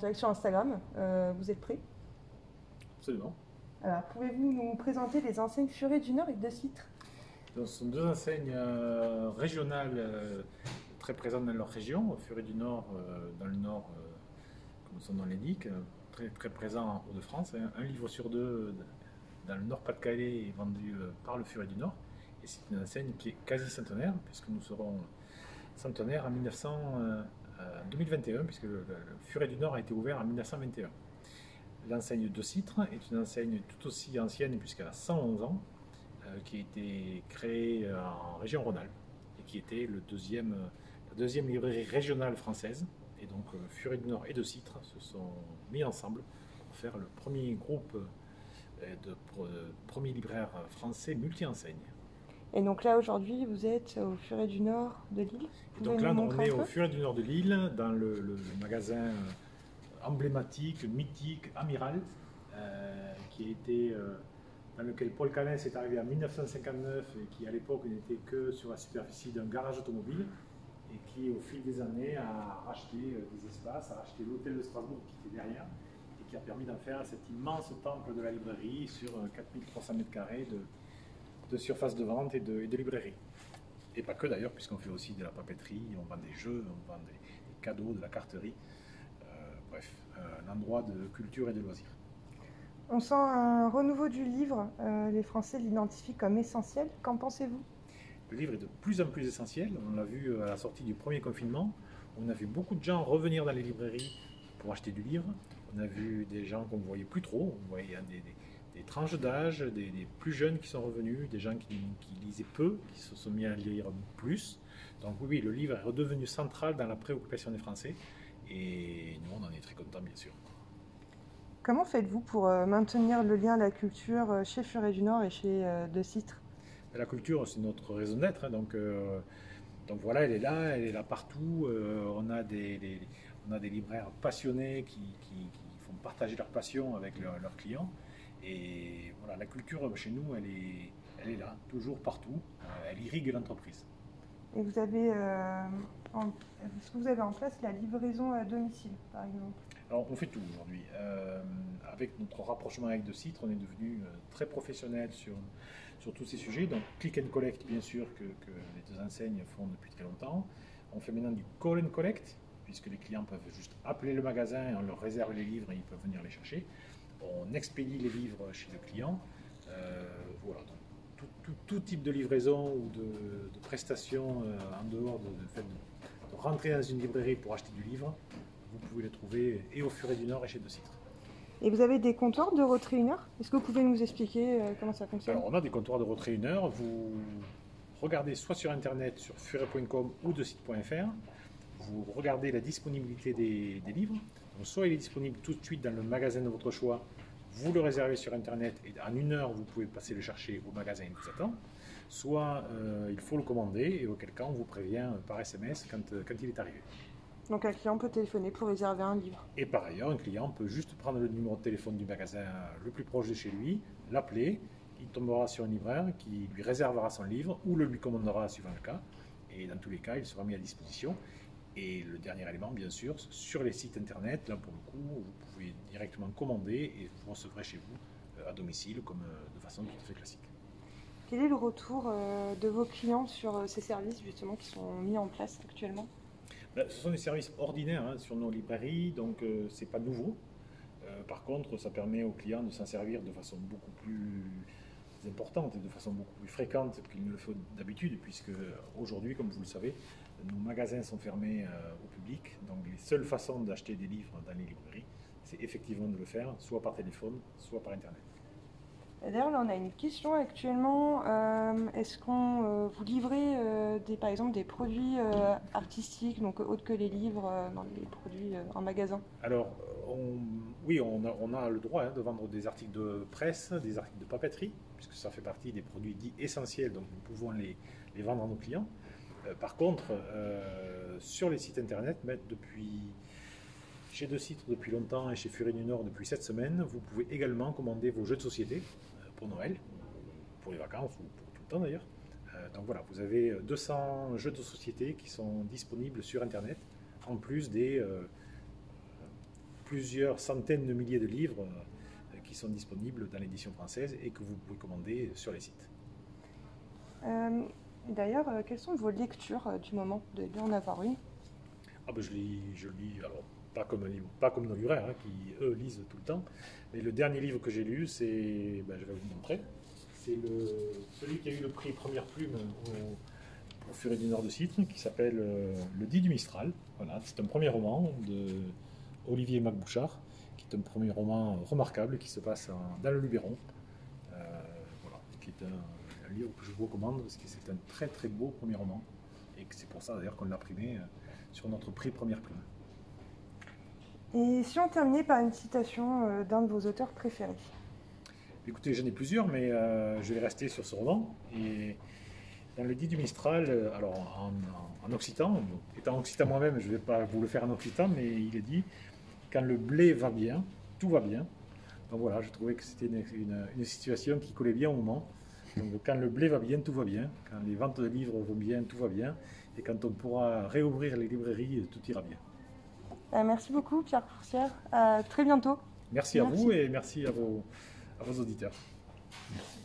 direct sur Instagram. Vous êtes prêts? Absolument. Alors, pouvez-vous nous présenter les enseignes Furet du Nord et De Citre? Donc, ce sont deux enseignes régionales très présentes dans leur région. Furet du Nord, dans le Nord, comme son nom l'indique, très, très présent en Hauts-de-France. Un livre sur deux dans le Nord-Pas-de-Calais est vendu par le Furet du Nord. Et c'est une enseigne qui est quasi centenaire, puisque nous serons centenaires en 2021, puisque le Furet du Nord a été ouvert en 1921. L'enseigne De Citre est une enseigne tout aussi ancienne, puisqu'elle a 111 ans, qui a été créée en région Rhône-Alpes et qui était la deuxième librairie régionale française. Et donc Furet du Nord et De Citre se sont mis ensemble pour faire le premier groupe de premiers libraires français multi-enseignes. Et donc là, aujourd'hui, vous êtes au Furet du Nord de Lille. Donc là, on est au Furet du Nord de Lille, dans le magasin emblématique, mythique, amiral, qui a été dans lequel Paul Calens est arrivé en 1959 et qui à l'époque n'était que sur la superficie d'un garage automobile et qui au fil des années a racheté des espaces, a racheté l'hôtel de Strasbourg qui était derrière et qui a permis d'en faire cet immense temple de la librairie sur 4300 m² de surface de vente et de librairie. Et pas que d'ailleurs, puisqu'on fait aussi de la papeterie, on vend des jeux, on vend des cadeaux, de la carterie. Bref, un endroit de culture et de loisirs. On sent un renouveau du livre. Les Français l'identifient comme essentiel. Qu'en pensez-vous? Le livre est de plus en plus essentiel. On l'a vu à la sortie du premier confinement. On a vu beaucoup de gens revenir dans les librairies pour acheter du livre. On a vu des gens qu'on ne voyait plus trop. On voyait des tranches d'âge, des plus jeunes qui sont revenus, des gens qui lisaient peu, qui se sont mis à lire plus. Donc oui, le livre est redevenu central dans la préoccupation des Français. Et nous, on en est très contents, bien sûr. Comment faites-vous pour maintenir le lien à la culture chez Furet du Nord et chez De Citre? La culture, c'est notre raison d'être. Donc voilà, elle est là partout. On a des libraires passionnés qui font partager leur passion avec leurs clients. Et voilà, la culture chez nous, elle est là, toujours partout. Elle irrigue l'entreprise. Et est-ce que vous avez en place la livraison à domicile, par exemple? Alors, on fait tout aujourd'hui. Avec notre rapprochement avec De Citre, on est devenu très professionnel sur tous ces sujets. Donc, click and collect, bien sûr, que les deux enseignes font depuis très longtemps. On fait maintenant du call and collect, puisque les clients peuvent juste appeler le magasin, on leur réserve les livres et ils peuvent venir les chercher. On expédie les livres chez le client. Voilà, donc tout type de livraison ou de prestation en dehors du fait de rentrer dans une librairie pour acheter du livre, vous pouvez les trouver et au Furet du Nord et chez De Citre. Et vous avez des comptoirs de retrait 1 heure? Est-ce que vous pouvez nous expliquer comment ça fonctionne? Alors on a des comptoirs de retrait 1 heure. Vous regardez soit sur internet sur furet.com ou decite.fr. Vous regardez la disponibilité des livres. Donc, soit il est disponible tout de suite dans le magasin de votre choix, vous le réservez sur internet et en 1 heure vous pouvez passer le chercher au magasin qui vous attend. Soit il faut le commander et auquel cas on vous prévient par SMS quand il est arrivé. Donc un client peut téléphoner pour réserver un livre. Et par ailleurs, un client peut juste prendre le numéro de téléphone du magasin le plus proche de chez lui, l'appeler, il tombera sur un libraire qui lui réservera son livre ou le lui commandera suivant le cas. Et dans tous les cas, il sera mis à disposition. Et le dernier élément, bien sûr, sur les sites internet, là pour le coup, vous pouvez directement commander et vous recevrez chez vous à domicile de façon tout à fait classique. Quel est le retour de vos clients sur ces services justement qui sont mis en place actuellement? Ce sont des services ordinaires sur nos librairies, donc c'est pas nouveau. Par contre, ça permet aux clients de s'en servir de façon beaucoup plus importante et de façon beaucoup plus fréquente qu'ils ne le font d'habitude, puisque aujourd'hui, comme vous le savez, nos magasins sont fermés au public. Donc les seules façons d'acheter des livres dans les librairies, c'est effectivement de le faire, soit par téléphone, soit par Internet. D'ailleurs, là, on a une question actuellement. Est-ce qu'on vous livrez par exemple des produits artistiques, donc autres que les livres, dans les produits en magasin? Alors, oui, on a le droit de vendre des articles de presse, des articles de papeterie, puisque ça fait partie des produits dits essentiels, donc nous pouvons les vendre à nos clients. Par contre, sur les sites internet, chez De Citre depuis longtemps et chez Furet du Nord depuis cette semaine, vous pouvez également commander vos jeux de société pour Noël, pour les vacances ou pour tout le temps d'ailleurs. Donc voilà, vous avez 200 jeux de société qui sont disponibles sur internet, en plus des plusieurs centaines de milliers de livres qui sont disponibles dans l'édition française et que vous pouvez commander sur les sites. D'ailleurs, quelles sont vos lectures du moment? Vous devez bien en avoir une. Ah ben je lis, alors pas comme nos libraires qui eux lisent tout le temps, mais le dernier livre que j'ai lu, c'est, je vais vous montrer, c'est celui qui a eu le prix Première Plume au Furet du Nord de Citre, qui s'appelle Le Dit du Mistral. Voilà, c'est un premier roman de Olivier Macbouchard, qui est un premier roman remarquable qui se passe dans le Luberon, voilà, qui est un livre que je vous recommande parce que c'est un très très beau premier roman et que c'est pour ça d'ailleurs qu'on l'a primé sur notre prix Première Plume. Et si on terminait par une citation d'un de vos auteurs préférés? Écoutez, j'en ai plusieurs, mais je vais rester sur ce roman. Et dans le Dit du Mistral, alors en occitan, étant occitan moi-même, je ne vais pas vous le faire en occitan, mais il est dit « Quand le blé va bien, tout va bien ». Donc voilà, je trouvais que c'était une situation qui collait bien au moment. Donc quand le blé va bien, tout va bien. Quand les ventes de livres vont bien, tout va bien. Et quand on pourra réouvrir les librairies, tout ira bien. Merci beaucoup Pierre Coursière, à très bientôt. Merci à vous et merci à vos auditeurs. Merci.